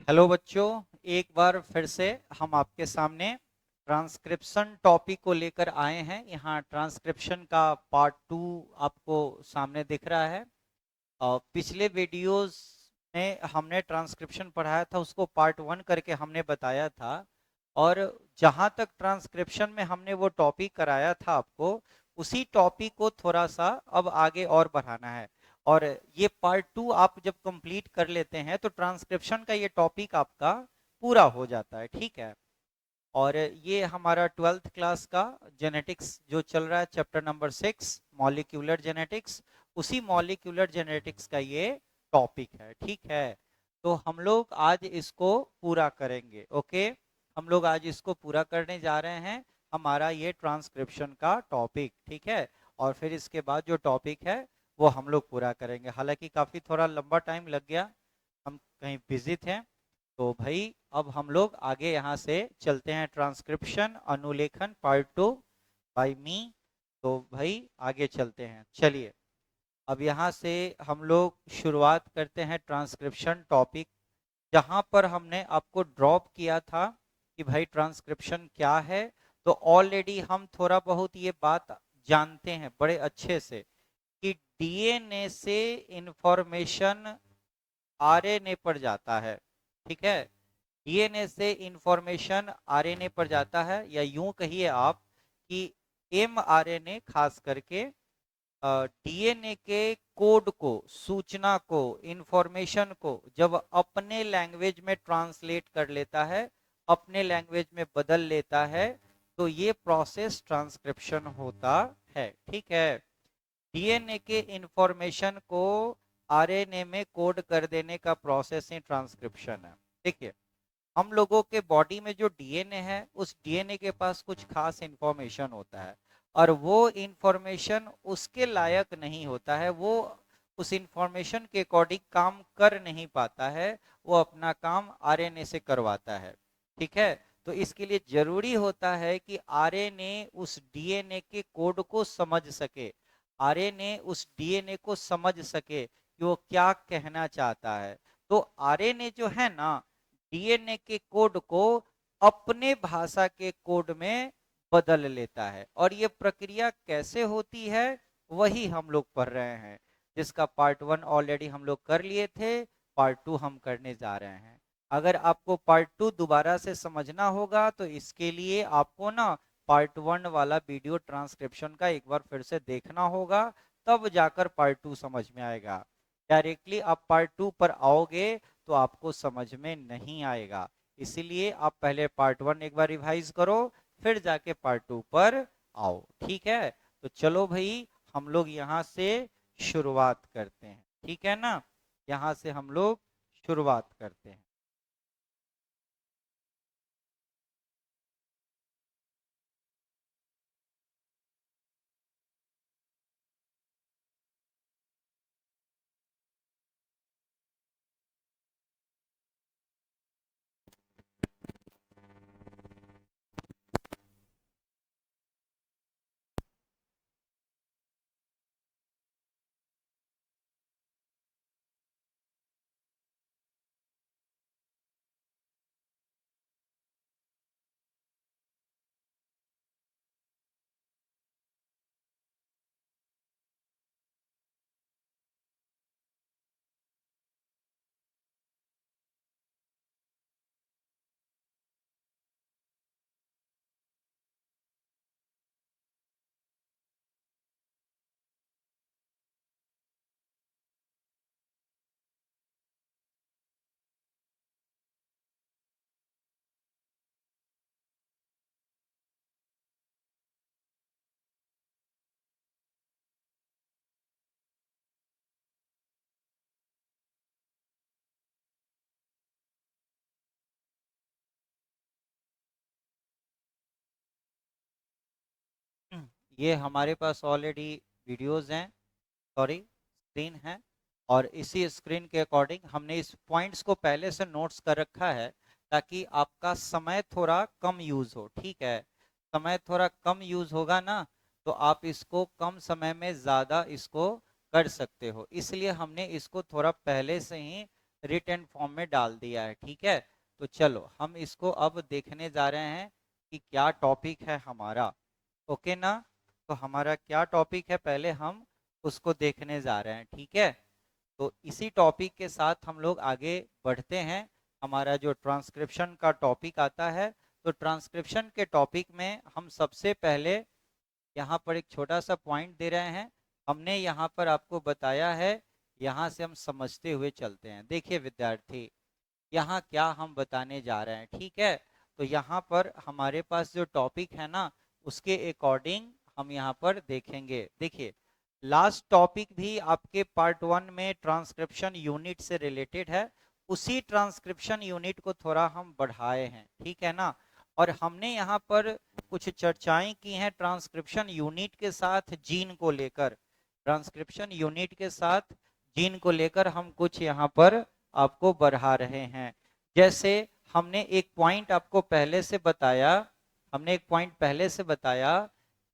Hello बच्चों, एक बार फिर से हम आपके सामने ट्रांसक्रिप्शन टॉपिक को लेकर आए हैं। यहाँ ट्रांसक्रिप्शन का पार्ट 2 आपको सामने दिख रहा है। पिछले वीडियोस में हमने ट्रांसक्रिप्शन पढ़ाया था, उसको पार्ट 1 करके हमने बताया था। और जहाँ तक ट्रांसक्रिप्शन में हमने वो टॉपिक कराया था आपको, उसी टॉपिक को थोड़ा सा अब आगे और बढ़ाना है। और ये पार्ट 2 आप जब कंप्लीट कर लेते हैं तो ट्रांसक्रिप्शन का ये टॉपिक आपका पूरा हो जाता है, ठीक है। और ये हमारा 12th क्लास का जेनेटिक्स जो चल रहा है, चैप्टर नंबर 6 मॉलिक्यूलर जेनेटिक्स, उसी मॉलिक्यूलर जेनेटिक्स का ये टॉपिक है, ठीक है। तो हम लोग आज इसको पूरा करेंगे, ओके। हम लोग आज इसको पूरा करने जा रहे हैं, हमारा ये ट्रांसक्रिप्शन का टॉपिक, ठीक है। और फिर इसके बाद जो टॉपिक है वो हम लोग पूरा करेंगे। हालांकि काफ़ी थोड़ा लंबा टाइम लग गया, हम कहीं बिजी थे। तो भाई अब हम लोग आगे यहाँ से चलते हैं। ट्रांसक्रिप्शन अनुलेखन पार्ट 2 बाय मी। तो भाई आगे चलते हैं, चलिए। अब यहाँ से हम लोग शुरुआत करते हैं ट्रांसक्रिप्शन टॉपिक, जहाँ पर हमने आपको ड्रॉप किया था कि भाई ट्रांसक्रिप्शन क्या है। तो ऑलरेडी हम थोड़ा बहुत ये बात जानते हैं बड़े अच्छे से कि डीएनए से इंफॉर्मेशन आरएनए पर जाता है, ठीक है। डीएनए से इंफॉर्मेशन आरएनए पर जाता है, या यूं कहिए आप कि एमआरएनए खास करके डीएनए के कोड को, सूचना को, इंफॉर्मेशन को जब अपने लैंग्वेज में ट्रांसलेट कर लेता है, अपने लैंग्वेज में बदल लेता है, तो ये प्रोसेस ट्रांसक्रिप्शन होता है, ठीक है। डीएनए के इंफॉर्मेशन को आरएनए में कोड कर देने का प्रोसेस ही ट्रांसक्रिप्शन है। देखिए, हम लोगों के बॉडी में जो डीएनए है, उस डीएनए के पास कुछ खास इंफॉर्मेशन होता है, और वो इंफॉर्मेशन उसके लायक नहीं होता है, वो उस इंफॉर्मेशन के अकॉर्डिंग काम कर नहीं पाता है, वो अपना काम आरएनए से करवाता है, ठीक है। तो इसके लिए जरूरी होता है कि आरएनए उस डीएनए के कोड को समझ सके, आरएनए उस डीएनए को समझ सके कि वो क्या कहना चाहता है। तो आरएनए जो है ना, डीएनए के कोड को अपने भाषा के कोड में बदल लेता है। और ये प्रक्रिया कैसे होती है वही हम लोग पढ़ रहे हैं, जिसका पार्ट 1 ऑलरेडी हम लोग कर लिए थे, पार्ट 2 हम करने जा रहे हैं। अगर आपको पार्ट 2 दोबारा से समझना होगा तो इसके लिए आपको ना पार्ट 1 वाला वीडियो ट्रांसक्रिप्शन का एक बार फिर से देखना होगा, तब जाकर पार्ट 2 समझ में आएगा। डायरेक्टली आप पार्ट 2 पर आओगे तो आपको समझ में नहीं आएगा। इसीलिए आप पहले पार्ट 1 एक बार रिवाइज करो, फिर जाके पार्ट 2 पर आओ, ठीक है। तो चलो भाई, हम लोग यहाँ से शुरुआत करते हैं, ठीक है ना। यहाँ से हम लोग शुरुआत करते हैं। ये हमारे पास ऑलरेडी वीडियोस हैं, सॉरी स्क्रीन है। और इसी स्क्रीन के अकॉर्डिंग हमने इस पॉइंट्स को पहले से नोट्स कर रखा है, ताकि आपका समय थोड़ा कम यूज हो, ठीक है। समय थोड़ा कम यूज होगा ना, तो आप इसको कम समय में ज़्यादा इसको कर सकते हो। इसलिए हमने इसको थोड़ा पहले से ही रिटन फॉर्म में डाल दिया है। ठीक है, तो चलो हम इसको अब देखने जा रहे हैं कि क्या टॉपिक है हमारा। ओके ना, तो हमारा क्या टॉपिक है पहले हम उसको देखने जा रहे हैं। ठीक है, तो इसी टॉपिक के साथ हम लोग आगे बढ़ते हैं। हमारा जो ट्रांसक्रिप्शन का टॉपिक आता है, तो ट्रांसक्रिप्शन के टॉपिक में हम सबसे पहले यहाँ पर एक छोटा सा पॉइंट दे रहे हैं। हमने यहाँ पर आपको बताया है, यहाँ से हम समझते हुए चलते हैं। देखिए विद्यार्थी, यहाँ क्या हम बताने जा रहे हैं। ठीक है, तो यहाँ पर हमारे पास जो टॉपिक है ना, उसके अकॉर्डिंग हम यहाँ पर देखेंगे। देखिए, लास्ट टॉपिक भी आपके पार्ट 1 में ट्रांसक्रिप्शन यूनिट से रिलेटेड है। उसी ट्रांसक्रिप्शन यूनिट को थोड़ा हम बढ़ाए हैं। ठीक है ना, और हमने यहाँ पर कुछ चर्चाएं की हैं ट्रांसक्रिप्शन यूनिट के साथ जीन को लेकर। ट्रांसक्रिप्शन यूनिट के साथ जीन को लेकर हम कुछ यहाँ पर आपको बढ़ा रहे हैं। जैसे हमने एक पॉइंट आपको पहले से बताया, हमने एक पॉइंट पहले से बताया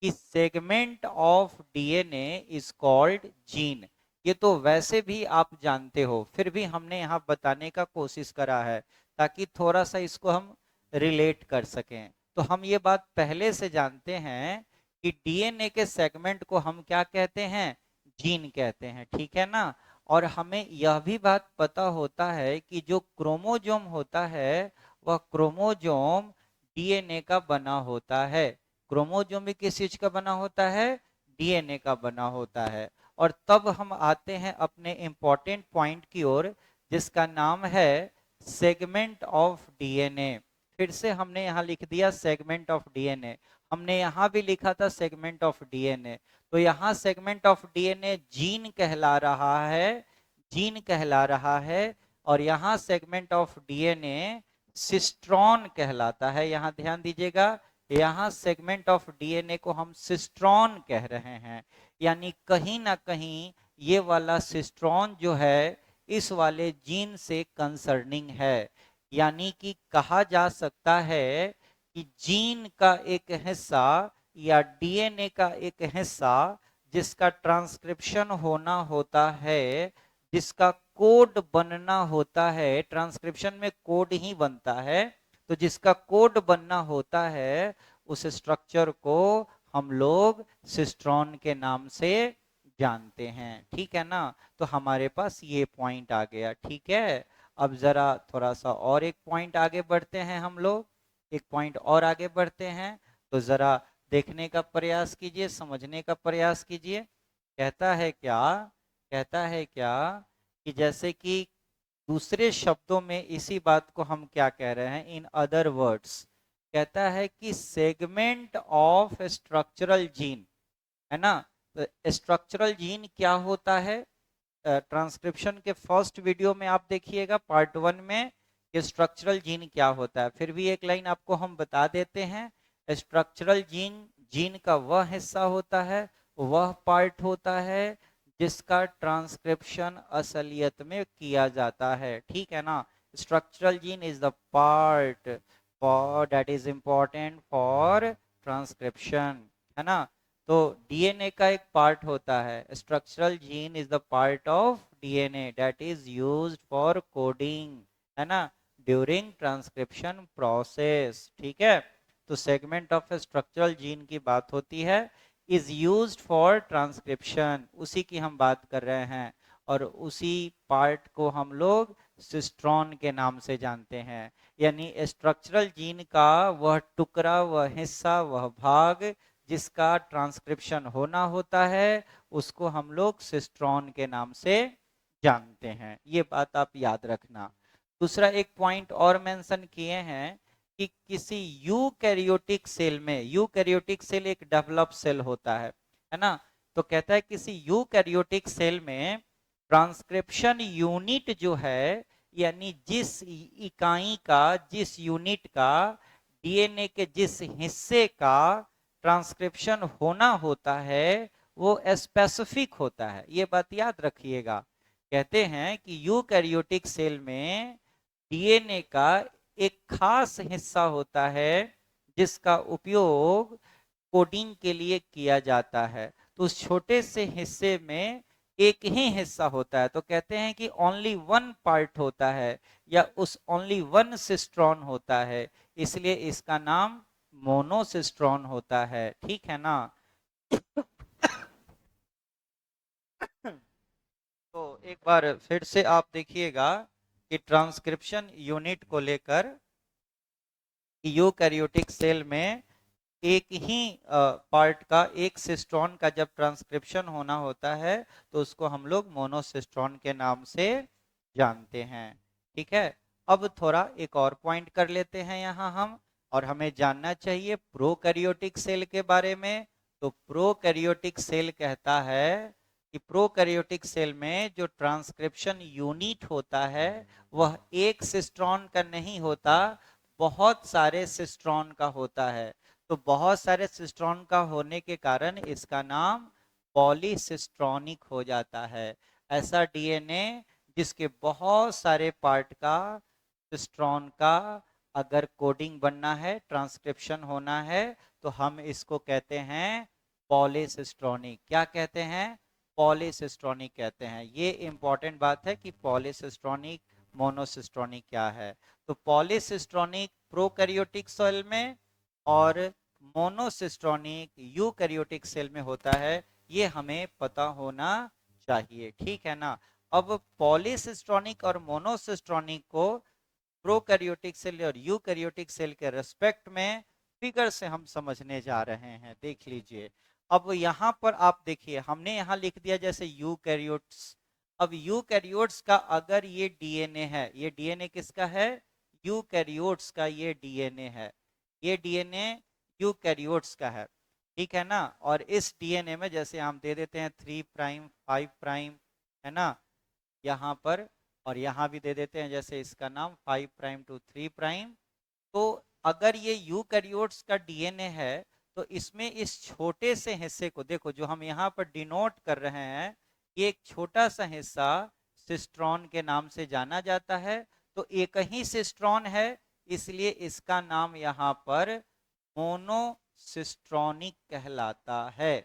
कि segment of DNA is called gene. ये तो वैसे भी आप जानते हो, फिर भी हमने यहाँ बताने का कोशिश करा है ताकि थोड़ा सा इसको हम रिलेट कर सकें। तो हम ये बात पहले से जानते हैं कि डीएनए के सेगमेंट को हम क्या कहते हैं, जीन कहते हैं। ठीक है ना, और हमें यह भी बात पता होता है कि जो क्रोमोजोम होता है वह क्रोमोजोम डीएनए का बना होता है। क्रोमोजोम भी किस चीज का बना होता है, डीएनए का बना होता है। और तब हम आते हैं अपने इंपॉर्टेंट पॉइंट की ओर, जिसका नाम है सेगमेंट ऑफ डीएनए। फिर से हमने यहाँ लिख दिया सेगमेंट ऑफ डीएनए, हमने यहाँ भी लिखा था सेगमेंट ऑफ डीएनए। तो यहाँ सेगमेंट ऑफ डीएनए जीन कहला रहा है, जीन कहला रहा है। और यहाँ सेगमेंट ऑफ डीएनए सिस्ट्रॉन कहलाता है। यहाँ ध्यान दीजिएगा, यहाँ सेगमेंट ऑफ डीएनए को हम सिस्ट्रॉन कह रहे हैं। यानी कहीं ना कहीं ये वाला सिस्ट्रॉन जो है इस वाले जीन से कंसर्निंग है। यानी कि कहा जा सकता है कि जीन का एक हिस्सा या डीएनए का एक हिस्सा जिसका ट्रांसक्रिप्शन होना होता है, जिसका कोड बनना होता है, ट्रांसक्रिप्शन में कोड ही बनता है, तो जिसका कोड बनना होता है उस स्ट्रक्चर को हम लोग सिस्ट्रॉन के नाम से जानते हैं। ठीक है ना, तो हमारे पास ये पॉइंट आ गया। ठीक है, अब जरा थोड़ा सा और एक पॉइंट आगे बढ़ते हैं हम लोग, एक पॉइंट और आगे बढ़ते हैं। तो जरा देखने का प्रयास कीजिए, समझने का प्रयास कीजिए। कहता है क्या, कहता है क्या कि जैसे कि दूसरे शब्दों में इसी बात को हम क्या कह रहे हैं, इन अदर वर्ड्स, कहता है कि सेगमेंट ऑफ स्ट्रक्चरल जीन, है ना। तो स्ट्रक्चरल जीन क्या होता है, ट्रांसक्रिप्शन के फर्स्ट वीडियो में आप देखिएगा पार्ट 1 में कि स्ट्रक्चरल जीन क्या होता है। फिर भी एक लाइन आपको हम बता देते हैं, स्ट्रक्चरल जीन जीन का वह हिस्सा होता है, वह पार्ट होता है जिसका ट्रांसक्रिप्शन असलियत में किया जाता है। ठीक है ना, structural gene is the part for that is important for transcription, है ना। तो डीएनए का एक पार्ट होता है, structural gene is the part of DNA that is used for coding, है ना, ड्यूरिंग ट्रांसक्रिप्शन प्रोसेस। ठीक है, तो सेगमेंट ऑफ स्ट्रक्चरल जीन की बात होती है, इज यूज्ड फॉर ट्रांसक्रिप्शन, उसी की हम बात कर रहे हैं। और उसी पार्ट को हम लोग सिस्ट्रॉन के नाम से जानते हैं। यानी स्ट्रक्चरल जीन का वह टुकड़ा, वह हिस्सा, वह भाग जिसका ट्रांसक्रिप्शन होना होता है, उसको हम लोग सिस्ट्रॉन के नाम से जानते हैं। ये बात आप याद रखना। दूसरा एक पॉइंट और मेंशन किए हैं कि किसी यूकैरियोटिक सेल में, यूकैरियोटिक सेल एक डेवलप सेल होता है ना, तो कहता है किसी यूकैरियोटिक सेल में ट्रांसक्रिप्शन यूनिट जो है, यानी जिस इकाई का, जिस यूनिट का, डीएनए के जिस हिस्से का ट्रांसक्रिप्शन होना होता है वो स्पेसिफिक होता है। ये बात याद रखिएगा। कहते हैं कि यूकैरियोटिक सेल में डीएनए का एक खास हिस्सा होता है जिसका उपयोग कोडिंग के लिए किया जाता है। तो उस छोटे से हिस्से में एक ही हिस्सा होता है, तो कहते हैं कि ओनली वन पार्ट होता है या उस ओनली वन सिस्ट्रॉन होता है, इसलिए इसका नाम मोनोसिस्ट्रॉन होता है। ठीक है ना। तो एक बार फिर से आप देखिएगा कि ट्रांसक्रिप्शन यूनिट को लेकर यूकैरियोटिक सेल में एक ही पार्ट का, एक सिस्ट्रॉन का जब ट्रांसक्रिप्शन होना होता है तो उसको हम लोग मोनोसिस्ट्रॉन के नाम से जानते हैं। ठीक है। अब थोड़ा एक और पॉइंट कर लेते हैं यहाँ हम, और हमें जानना चाहिए प्रोकैरियोटिक सेल के बारे में। तो प्रोकैरियोटिक सेल कहता है कि प्रोकैरियोटिक सेल में जो ट्रांसक्रिप्शन यूनिट होता है वह एक सिस्ट्रॉन का नहीं होता, बहुत सारे सिस्ट्रॉन का होता है। तो बहुत सारे सिस्ट्रॉन का होने के कारण इसका नाम पॉलीसिस्ट्रॉनिक हो जाता है। ऐसा डीएनए जिसके बहुत सारे पार्ट का, सिस्ट्रॉन का अगर कोडिंग बनना है, ट्रांसक्रिप्शन होना है, तो हम इसको कहते हैं पॉलीसिस्ट्रॉनिक। क्या कहते हैं? पॉलीसिस्ट्रॉनिक कहते हैं। ये इंपॉर्टेंट बात है कि पॉलीसिस्ट्रॉनिक मोनोसिस्ट्रॉनिक क्या है। तो पॉलीसिस्ट्रॉनिक प्रोकैरियोटिक सेल में और मोनोसिस्ट्रॉनिक यूकैरियोटिक सेल में होता है, ये हमें पता होना चाहिए। ठीक है ना। अब पॉलीसिस्ट्रॉनिक और मोनोसिस्ट्रॉनिक को प्रोकैरियोटिक सेल और यूकैरियोटिक सेल के रेस्पेक्ट में फिगर से हम समझने जा रहे हैं। देख लीजिए। अब यहाँ पर आप देखिए, हमने यहाँ लिख दिया जैसे यूकैरियोट्स। अब यूकैरियोट्स का अगर ये डीएनए है, ये डीएनए किसका है? यूकैरियोट्स का ये डीएनए है। ये डीएनए यूकैरियोट्स का है। ठीक है ना। और इस डीएनए में जैसे हम दे देते हैं 3 प्राइम 5 प्राइम, है ना, यहाँ पर, और यहाँ भी दे देते हैं जैसे इसका नाम 5 प्राइम टू 3 प्राइम। तो अगर ये यूकैरियोट्स का डीएनए है तो इसमें इस छोटे से हिस्से को देखो, जो हम यहाँ पर डिनोट कर रहे हैं, ये एक छोटा सा हिस्सा सिस्ट्रॉन के नाम से जाना जाता है। तो एक ही सिस्ट्रॉन है, इसलिए इसका नाम यहाँ पर मोनोसिस्ट्रॉनिक कहलाता है।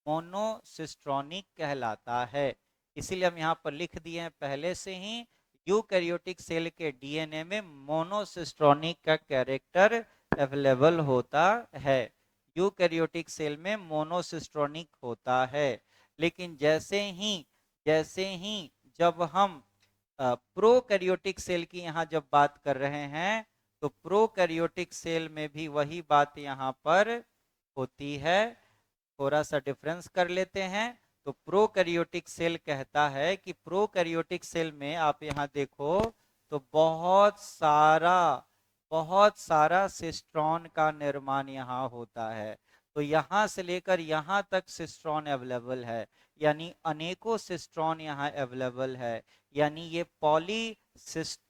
मोनोसिस्ट्रॉनिक कहलाता है। इसीलिए हम यहाँ पर लिख दिए हैं पहले से ही, यूकैरियोटिक सेल के डीएनए में मोनोसिस्ट्रॉनिक का कैरेक्टर अवेलेबल होता है। यूकैरियोटिक सेल में मोनोसिस्ट्रॉनिक होता है। लेकिन जैसे ही जब हम प्रोकैरियोटिक सेल की यहाँ जब बात कर रहे हैं, तो प्रोकैरियोटिक सेल में भी वही बात यहाँ पर होती है। थोड़ा सा डिफरेंस कर लेते हैं। तो प्रोकैरियोटिक सेल कहता है कि प्रोकैरियोटिक सेल में आप यहाँ देखो तो बहुत सारा सिस्ट्रॉन का निर्माण यहाँ होता है। तो यहाँ से लेकर यहाँ तक सिस्ट्रॉन अवेलेबल है, यानी अनेकों सिस्ट्रॉन यहाँ अवेलेबल है। यानी ये पॉलीसिस्ट्रॉनिक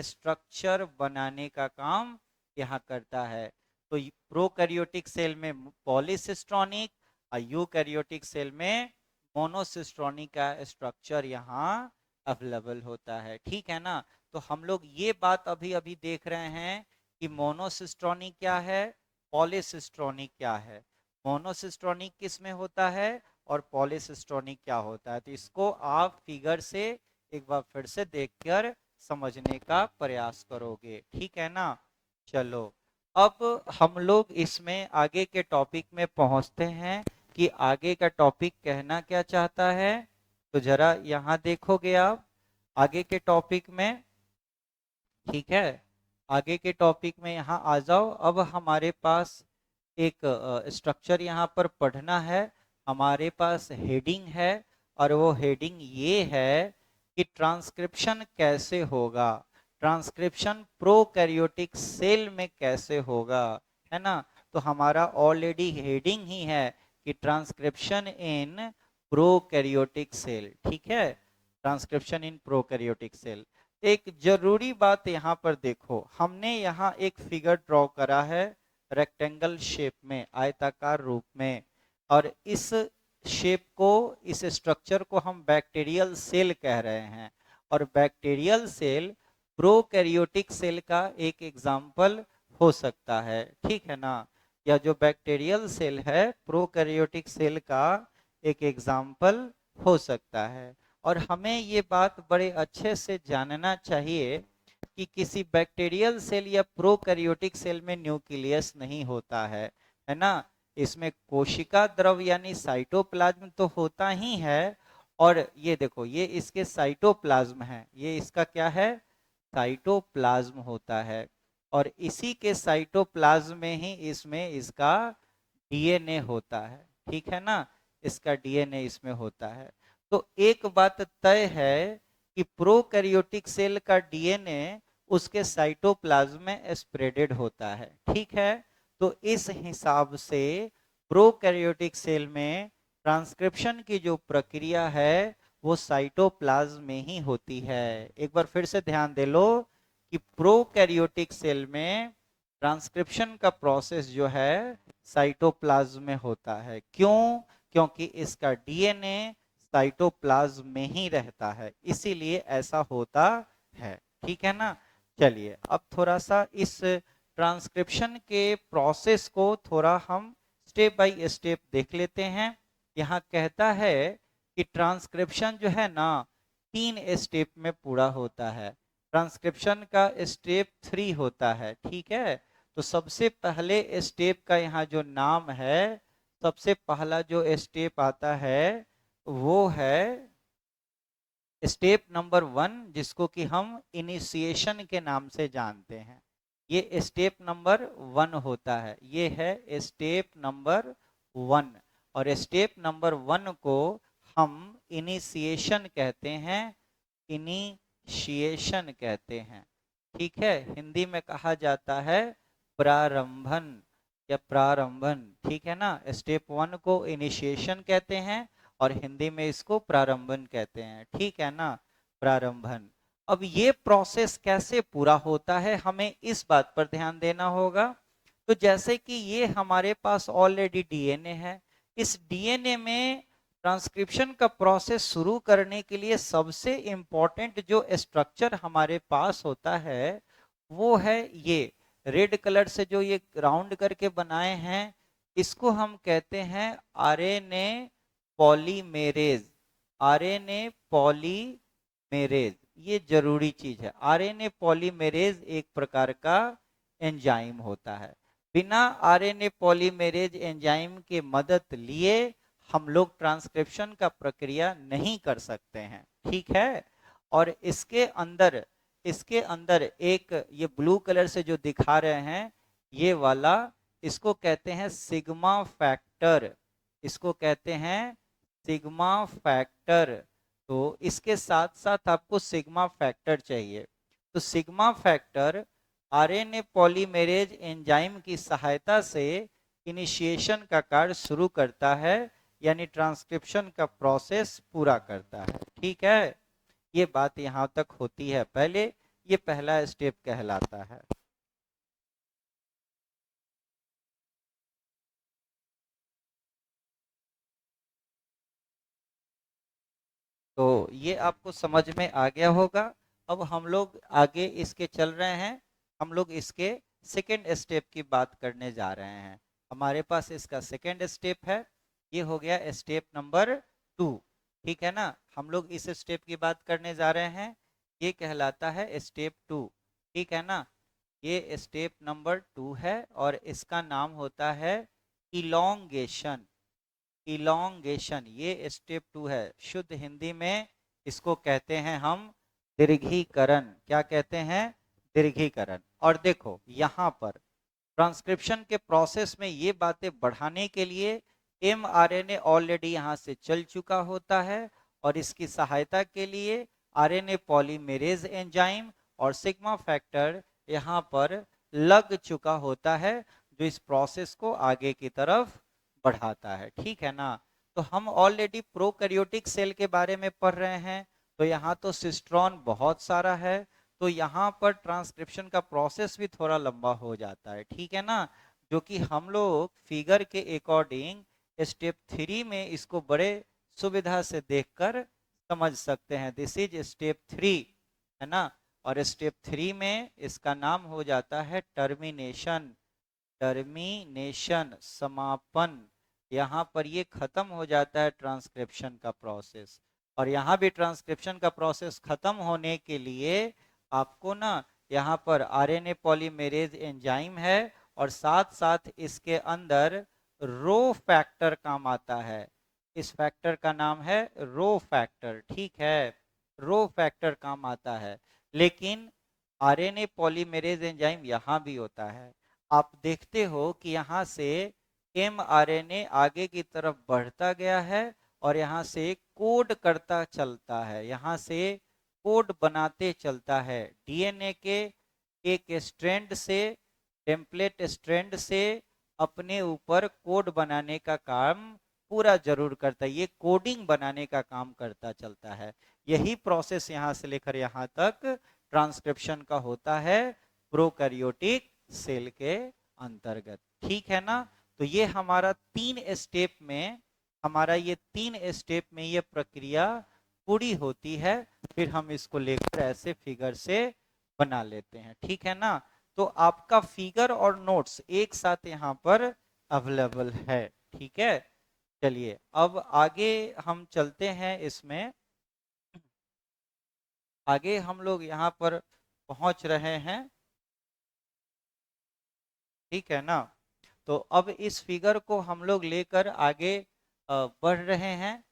स्ट्रक्चर बनाने का काम यहाँ करता है। तो प्रोकैरियोटिक सेल में पॉलीसिस्ट्रॉनिक और यूकैरियोटिक सेल में मोनोसिस्ट्रॉनिक का स्ट्रक्चर यहाँ अवेलेबल होता है। ठीक है ना। तो हम लोग ये बात अभी अभी देख रहे हैं कि मोनोसिस्ट्रॉनिक क्या है, पॉलीसिस्ट्रॉनिक क्या है। मोनोसिस्ट्रॉनिक किस में होता है और पॉलीसिस्ट्रॉनिक क्या होता है, तो इसको आप फिगर से एक बार फिर से देखकर समझने का प्रयास करोगे। ठीक है ना। चलो, अब हम लोग इसमें आगे के टॉपिक में पहुंचते हैं कि आगे का टॉपिक कहना क्या चाहता है। तो जरा यहाँ देखोगे आप आगे के टॉपिक में। ठीक है। आगे के टॉपिक में यहाँ आ जाओ। अब हमारे पास एक स्ट्रक्चर यहाँ पर पढ़ना है। हमारे पास हेडिंग है, और वो हेडिंग ये है कि ट्रांसक्रिप्शन कैसे होगा, ट्रांसक्रिप्शन प्रोकैरियोटिक सेल में कैसे होगा, है ना। तो हमारा ऑलरेडी हेडिंग ही है कि ट्रांसक्रिप्शन इन प्रोकैरियोटिक सेल। ठीक है। Transcription in prokaryotic cell. एक जरूरी बात यहाँ पर देखो, हमने यहाँ एक फिगर ड्रॉ करा है रेक्टेंगल शेप में, आयताकार रूप में, और इस शेप को, इस स्ट्रक्चर को हम बैक्टीरियल सेल कह रहे हैं। और बैक्टीरियल सेल प्रोकैरियोटिक सेल का एक एग्जाम्पल हो सकता है। ठीक है ना। या जो बैक्टीरियल सेल है प्रोकैरियोटिक सेल का एक एग्जाम्पल हो सकता है। और हमें ये बात बड़े अच्छे से जानना चाहिए कि किसी बैक्टीरियल सेल या प्रोकैरियोटिक सेल में न्यूक्लियस नहीं होता है ना। इसमें कोशिका द्रव यानी साइटोप्लाज्म तो होता ही है। और ये देखो, ये इसके साइटोप्लाज्म है, ये इसका क्या है, साइटोप्लाज्म होता है। और इसी के साइटोप्लाज्म में ही इसमें इसका डीएनए होता है, ठीक है ना। इसका डीएनए इसमें होता है। तो एक बात तय है कि प्रोकैरियोटिक सेल का डीएनए उसके साइटोप्लाज्म में स्प्रेडेड होता है, ठीक है। तो इस हिसाब से प्रोकैरियोटिक सेल में ट्रांसक्रिप्शन की जो प्रक्रिया है वो साइटोप्लाज्म में ही होती है। एक बार फिर से ध्यान दे लो कि प्रोकैरियोटिक सेल में ट्रांसक्रिप्शन का प्रोसेस जो है साइटोप्लाज्म में होता है। क्यों? क्योंकि इसका डीएनए साइटोप्लाज्म में ही रहता है, इसीलिए ऐसा होता है, ठीक है ना। चलिए अब थोड़ा सा इस ट्रांसक्रिप्शन के प्रोसेस को थोड़ा हम स्टेप बाय स्टेप देख लेते हैं। यहाँ कहता है कि ट्रांसक्रिप्शन जो है ना 3 स्टेप में पूरा होता है। ट्रांसक्रिप्शन का स्टेप 3 होता है, ठीक है। तो सबसे पहले स्टेप का यहाँ जो नाम है, सबसे पहला जो स्टेप आता है वो है स्टेप नंबर 1, जिसको कि हम इनिशिएशन के नाम से जानते हैं। ये स्टेप नंबर 1 होता है, ये है स्टेप नंबर 1। और स्टेप नंबर 1 को हम इनिशिएशन कहते हैं, इनिशिएशन कहते हैं, ठीक है। हिंदी में कहा जाता है प्रारंभन या प्रारंभन, ठीक है ना। स्टेप 1 को इनिशिएशन कहते हैं और हिंदी में इसको प्रारंभन कहते हैं, ठीक है ना, प्रारंभन। अब ये प्रोसेस कैसे पूरा होता है, हमें इस बात पर ध्यान देना होगा। तो जैसे कि ये हमारे पास ऑलरेडी डीएनए है, इस डीएनए में ट्रांसक्रिप्शन का प्रोसेस शुरू करने के लिए सबसे इंपॉर्टेंट जो स्ट्रक्चर हमारे पास होता है वो है ये रेड कलर से जो ये राउंड करके बनाए हैं, इसको हम कहते हैं आरएनए पॉलीमेरेज। आरएनए पॉलीमेरेज ये जरूरी चीज है। आरएनए पॉलीमेरेज एक प्रकार का एंजाइम होता है। बिना आरएनए पॉलीमेरेज एंजाइम के मदद लिए हम लोग ट्रांसक्रिप्शन का प्रक्रिया नहीं कर सकते हैं, ठीक है। और इसके अंदर एक ये ब्लू कलर से जो दिखा रहे हैं ये वाला, इसको कहते हैं सिग्मा फैक्टर, इसको कहते हैं सिग्मा फैक्टर। तो इसके साथ साथ आपको सिग्मा फैक्टर चाहिए। तो sigma factor RNA polymerase enzyme की सहायता से इनिशिएशन का कार्य शुरू करता है, यानी ट्रांसक्रिप्शन का प्रोसेस पूरा करता है, ठीक है। ये बात यहां तक होती है पहले, ये पहला स्टेप कहलाता है। तो ये आपको समझ में आ गया होगा। अब हम लोग आगे इसके चल रहे हैं, हम लोग इसके सेकेंड स्टेप की बात करने जा रहे हैं। हमारे पास इसका सेकेंड स्टेप है, ये हो गया स्टेप नंबर 2, ठीक है ना। हम लोग इस स्टेप की बात करने जा रहे हैं, ये कहलाता है स्टेप 2, ठीक है ना। ये स्टेप नंबर 2 है और इसका नाम होता है इलोंगेशन। इलोंगेशन ये स्टेप 2 है। शुद्ध हिंदी में इसको कहते हैं हम दीर्घीकरण। क्या कहते हैं? दीर्घीकरण। और देखो यहाँ पर ट्रांसक्रिप्शन के प्रोसेस में ये बातें बढ़ाने के लिए mRNA ऑलरेडी यहाँ से चल चुका होता है और इसकी सहायता के लिए आरएनए पॉलीमेरेज एंजाइम और सिग्मा फैक्टर यहाँ पर लग चुका होता है, जो इस प्रोसेस को आगे की तरफ बढ़ाता है, ठीक है ना। तो हम ऑलरेडी प्रोकैरियोटिक सेल के बारे में पढ़ रहे हैं, तो यहाँ तो सिस्ट्रॉन बहुत सारा है, तो यहाँ पर ट्रांसक्रिप्शन का प्रोसेस भी थोड़ा लंबा हो जाता है, ठीक है ना। जो कि हम लोग फिगर के अकॉर्डिंग स्टेप 3 में इसको बड़े सुविधा से देखकर समझ सकते हैं। दिस इज स्टेप 3, है ना। और स्टेप 3 में इसका नाम हो जाता है टर्मिनेशन। टर्मिनेशन समापन, यहाँ पर ये खत्म हो जाता है ट्रांसक्रिप्शन का प्रोसेस। और यहाँ भी ट्रांसक्रिप्शन का प्रोसेस खत्म होने के लिए आपको ना यहाँ पर आरएनए पॉलीमेरेज एंजाइम है, और साथ साथ इसके अंदर रो फैक्टर काम आता है। इस फैक्टर का नाम है रो फैक्टर, ठीक है, रो फैक्टर काम आता है। लेकिन आरएनए पॉलीमेरेज एंजाइम यहाँ भी होता है। आप देखते हो कि यहाँ से mRNA आगे की तरफ बढ़ता गया है, और यहाँ से कोड करता चलता है, यहाँ से कोड बनाते चलता है डीएनए के एक स्ट्रैंड से, टेम्पलेट स्ट्रैंड से अपने ऊपर कोड बनाने का काम पूरा जरूर करता है। ये कोडिंग बनाने का काम करता चलता है। यही प्रोसेस यहाँ से लेकर यहाँ तक ट्रांसक्रिप्शन का होता है प्रोकैरियोटिक सेल के अंतर्गत, ठीक है ना। तो ये हमारा तीन स्टेप में ये प्रक्रिया पूरी होती है। फिर हम इसको लेकर ऐसे फिगर से बना लेते हैं, ठीक है ना। तो आपका फिगर और नोट्स एक साथ यहाँ पर अवेलेबल है, ठीक है। चलिए अब आगे हम चलते हैं। इसमें आगे हम लोग यहाँ पर पहुंच रहे हैं, ठीक है ना। तो अब इस फिगर को हम लोग लेकर आगे बढ़ रहे हैं।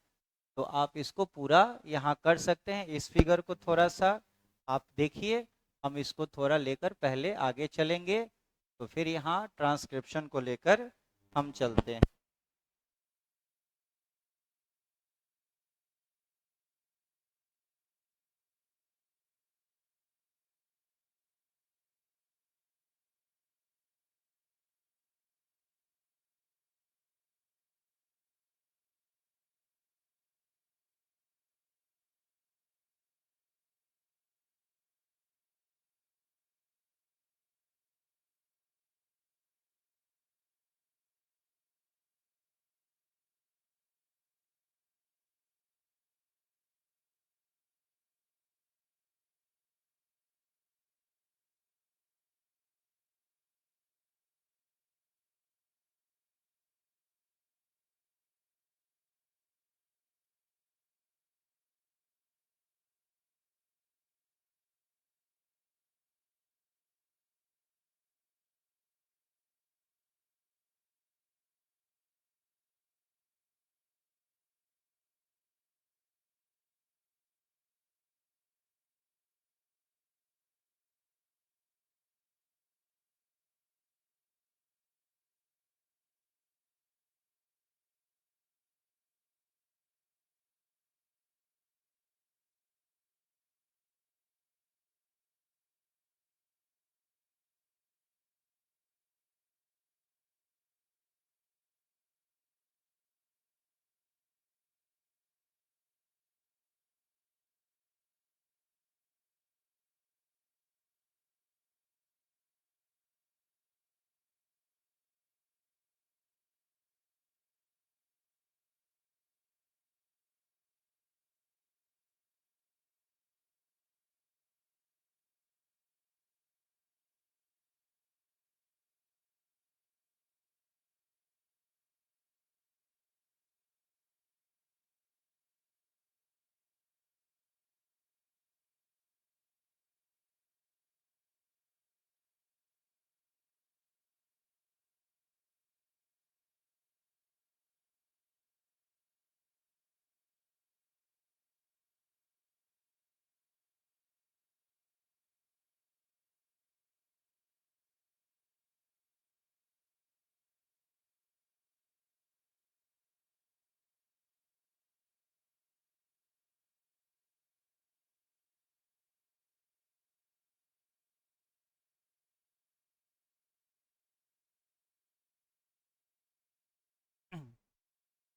तो आप इसको पूरा यहाँ कर सकते हैं। इस फिगर को थोड़ा सा आप देखिए, हम इसको थोड़ा लेकर पहले आगे चलेंगे, तो फिर यहाँ ट्रांसक्रिप्शन को लेकर हम चलते हैं।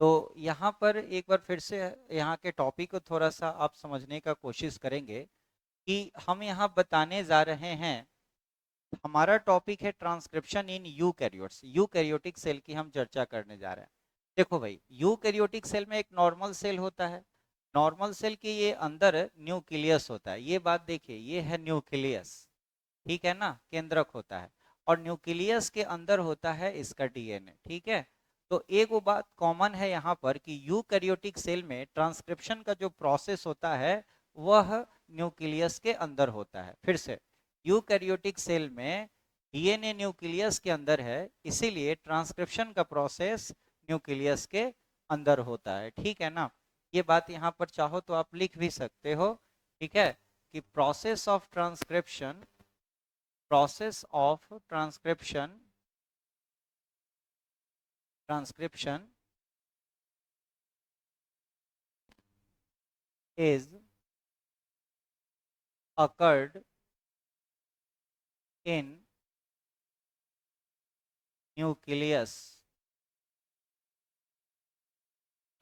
तो यहाँ पर एक बार फिर से यहाँ के टॉपिक को थोड़ा सा आप समझने का कोशिश करेंगे कि हम यहाँ बताने जा रहे हैं। हमारा टॉपिक है transcription in eukaryotes, eukaryotic cell की हम चर्चा करने जा रहे हैं। देखो भाई, यूकैरियोटिक सेल में एक नॉर्मल सेल होता है। नॉर्मल सेल के ये अंदर न्यूक्लियस होता है। ये बात देखिए, ये है न्यूक्लियस, ठीक है ना, केंद्रक होता है। और न्यूक्लियस के अंदर होता है इसका डीएनए, ठीक है। तो एक वो बात कॉमन है यहाँ पर कि यूकैरियोटिक सेल में ट्रांसक्रिप्शन का जो प्रोसेस होता है वह न्यूक्लियस के अंदर होता है। फिर से, यूकैरियोटिक सेल में डीएनए न्यूक्लियस के अंदर है, इसीलिए ट्रांसक्रिप्शन का प्रोसेस न्यूक्लियस के अंदर होता है। ठीक है ना, ये बात यहाँ पर चाहो तो आप लिख भी सकते हो। ठीक है, कि process of transcription is occurred in nucleus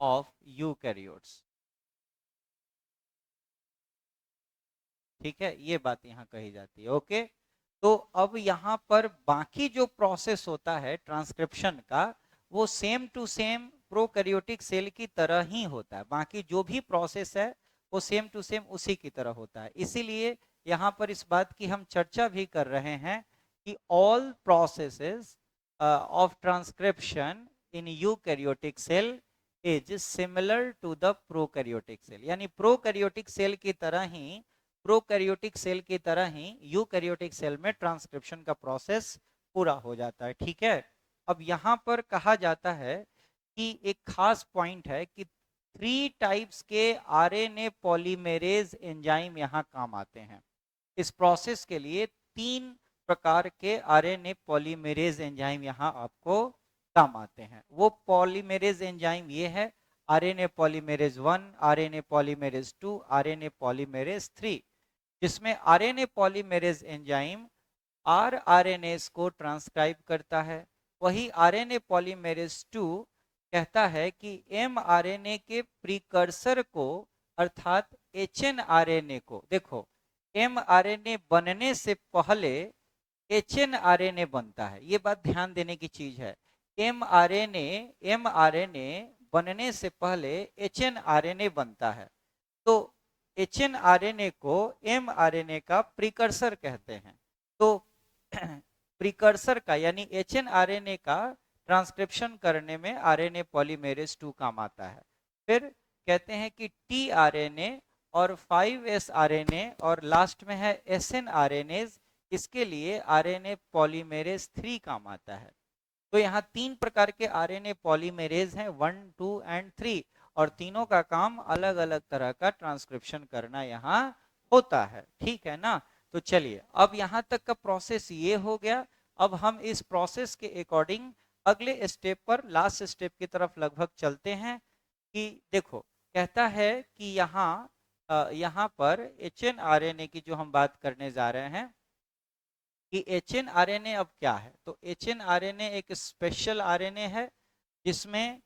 of eukaryotes। ठीक है, ये बात यहाँ कही जाती है। ओके, तो अब यहाँ पर बाकी जो प्रोसेस होता है ट्रांसक्रिप्शन का वो same to same prokaryotic cell की तरह ही होता है। बाकी जो भी प्रोसेस है वो सेम टू सेम उसी की तरह होता है। इसीलिए यहाँ पर इस बात की हम चर्चा भी कर रहे हैं कि all processes of transcription in eukaryotic cell is similar to the prokaryotic cell, यानी प्रोकैरियोटिक सेल की तरह ही प्रोकैरियोटिक सेल की तरह ही यूकैरियोटिक सेल में ट्रांसक्रिप्शन का प्रोसेस पूरा हो जाता है। ठीक है, अब यहाँ पर कहा जाता है कि एक खास पॉइंट है कि 3 टाइप्स के आरएनए पॉलीमेरेज एंजाइम यहाँ काम आते हैं। इस प्रोसेस के लिए 3 प्रकार के आरएनए पॉलीमेरेज एंजाइम यहाँ आपको काम आते हैं। वो पॉलीमेरेज एंजाइम ये है RNA polymerase 1, RNA polymerase 2, RNA polymerase 3, जिसमें आरएनए पॉलीमेरेज एंजाइम आरएनएस को ट्रांसक्राइब करता है। वही आरएनए पॉलीमेरेज 2 कहता है कि एमआरएनए के प्रीकर्सर को अर्थात एचएनआरएनए को, देखो एमआरएनए बनने से पहले एचएनआरएनए बनता है, ये बात ध्यान देने की चीज है। एमआरएनए बनने से पहले एचएनआरएनए बनता है। तो एचएनआरएनए को एमआरएनए का प्रीकर्सर कहते हैं। तो प्रीकर्सर का यानी एचएनआरएनए का ट्रांसक्रिप्शन करने में आरएनए पॉलीमेरेज 2 काम आता है। फिर कहते हैं कि टीआरएनए और 5s आरएनए और लास्ट में है एसएनआरएनएज, इसके लिए आरएनए पॉलीमेरेज 3 काम आता है। तो यहाँ 3 प्रकार के आरएनए पॉलीमेरेज हैं, 1, 2 एंड 3, और तीनों का काम अलग अलग तरह का ट्रांसक्रिप्शन करना यहाँ होता है। ठीक है ना, तो चलिए अब यहाँ तक का प्रोसेस ये हो गया। अब हम इस प्रोसेस के अकॉर्डिंग अगले स्टेप पर, लास्ट स्टेप की तरफ लगभग चलते हैं। कि देखो कहता है कि यहाँ पर एचएनआरएनए की जो हम बात करने जा रहे हैं कि एचएनआरएनए अब क्या है। तो एचएनआरएनए एक स्पेशल आरएनए है जिसमें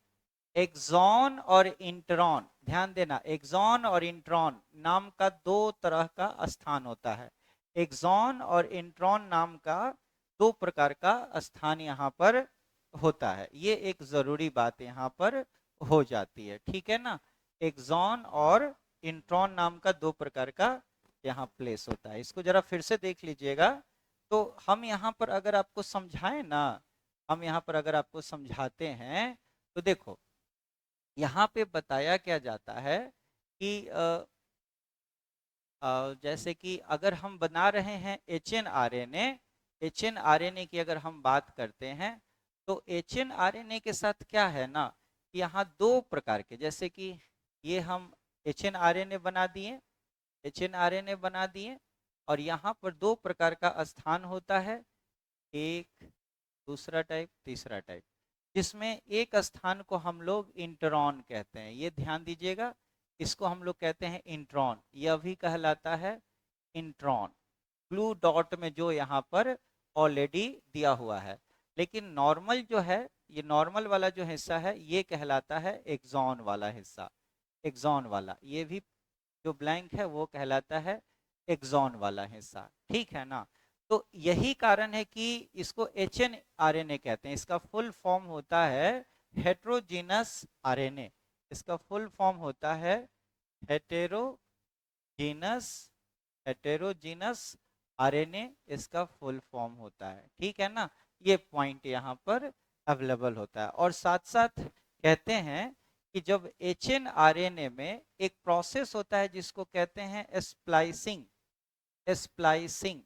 एक्सॉन और इंट्रॉन, ध्यान देना, एक्सॉन और इंट्रॉन नाम का 2 तरह का स्थान होता है। एक्सॉन और इंट्रॉन नाम का 2 प्रकार का स्थान यहाँ पर होता है। ये एक जरूरी बात यहाँ पर हो जाती है। ठीक है ना, एक्सॉन और इंट्रॉन नाम का 2 प्रकार का यहाँ प्लेस होता है। इसको जरा फिर से देख लीजिएगा। तो हम यहाँ पर अगर आपको समझाएं ना, हम यहाँ पर अगर आपको समझाते हैं तो देखो यहाँ पे बताया क्या जाता है कि जैसे कि अगर हम बना रहे हैं एचएनआरएनए की अगर हम बात करते हैं तो एचएनआरएनए के साथ क्या है ना, यहाँ 2 प्रकार के, जैसे कि ये हम एचएनआरएनए बना दिए और यहाँ पर 2 प्रकार का स्थान होता है, एक दूसरा टाइप तीसरा टाइप, जिसमें एक स्थान को हम लोग इंट्रॉन कहते हैं। ये ध्यान दीजिएगा, इसको हम लोग कहते हैं इंट्रॉन, यह भी कहलाता है इंट्रॉन, ब्लू डॉट में जो यहाँ पर ऑलरेडी दिया हुआ है। लेकिन नॉर्मल जो है, ये नॉर्मल वाला जो हिस्सा है ये कहलाता है एक्सॉन वाला हिस्सा, एक्सॉन वाला, ये भी जो ब्लैंक है वो कहलाता है एक्सॉन वाला हिस्सा। ठीक है ना, तो यही कारण है कि इसको एचएनआरएनए कहते हैं। इसका फुल फॉर्म होता है हेट्रोजीनस आरएनए, इसका फुल फॉर्म होता है हेटेरोजीनस हेटेरोजीनस आरएनए, इसका फुल फॉर्म होता है। ठीक है ना, ये पॉइंट यहाँ पर अवेलेबल होता है। और साथ साथ कहते हैं कि जब HNRNA में एक प्रोसेस होता है जिसको कहते हैं स्प्लाइसिंग, स्प्लाइसिंग,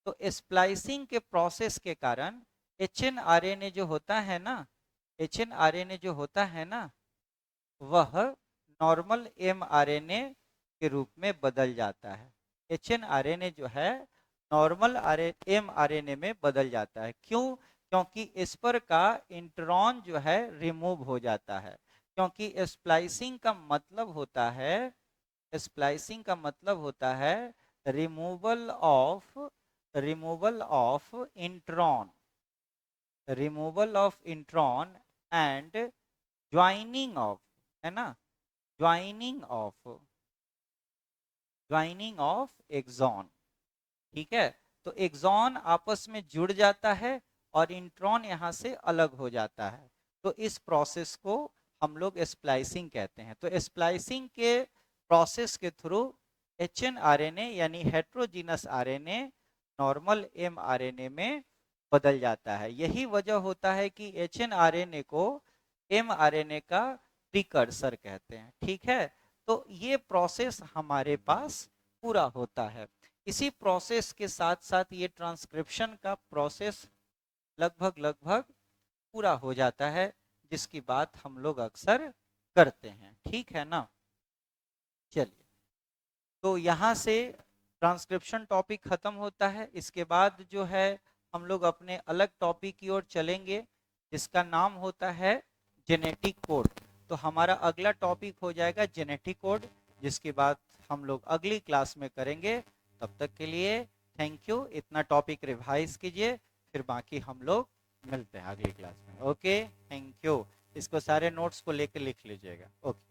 तो स्प्लाइसिंग के प्रोसेस के कारण HNRNA जो होता है ना, HNRNA जो होता है ना, वह नॉर्मल mRNA के रूप में बदल जाता है। HNRNA जो है नॉर्मल mRNA में बदल जाता है। क्यों? क्योंकि इस पर का इंट्रॉन जो है रिमूव हो जाता है। क्योंकि स्प्लाइसिंग का मतलब होता है, स्प्लाइसिंग का मतलब होता है removal of, removal of intron, removal of intron and joining of, है ना, joining of, joining of exon. ठीक है, तो एक्सॉन आपस में जुड़ जाता है और इंट्रॉन यहां से अलग हो जाता है। तो इस प्रोसेस को हम लोग स्प्लाइसिंग कहते हैं। तो स्प्लाइसिंग के प्रोसेस के थ्रू HNRNA यानी हेट्रोजीनस आरएनए नॉर्मल mRNA में बदल जाता है। यही वजह होता है कि HNRNA को mRNA का प्रीकर्सर कहते हैं। ठीक है, तो ये प्रोसेस हमारे पास पूरा होता है। इसी प्रोसेस के साथ साथ ये ट्रांसक्रिप्शन का प्रोसेस लगभग लगभग पूरा हो जाता है, जिसकी बात हम लोग अक्सर करते हैं। ठीक है ना, चलिए, तो यहाँ से ट्रांसक्रिप्शन टॉपिक खत्म होता है। इसके बाद जो है हम लोग अपने अलग टॉपिक की ओर चलेंगे, जिसका नाम होता है जेनेटिक कोड। तो हमारा अगला टॉपिक हो जाएगा जेनेटिक कोड, जिसकी बात हम लोग अगली क्लास में करेंगे। तब तक के लिए थैंक यू। इतना टॉपिक रिवाइज कीजिए, फिर बाकी हम लोग मिलते हैं अगली क्लास में। Okay, thank you. इसको सारे नोट्स को लेकर लिख लीजिएगा। ओके।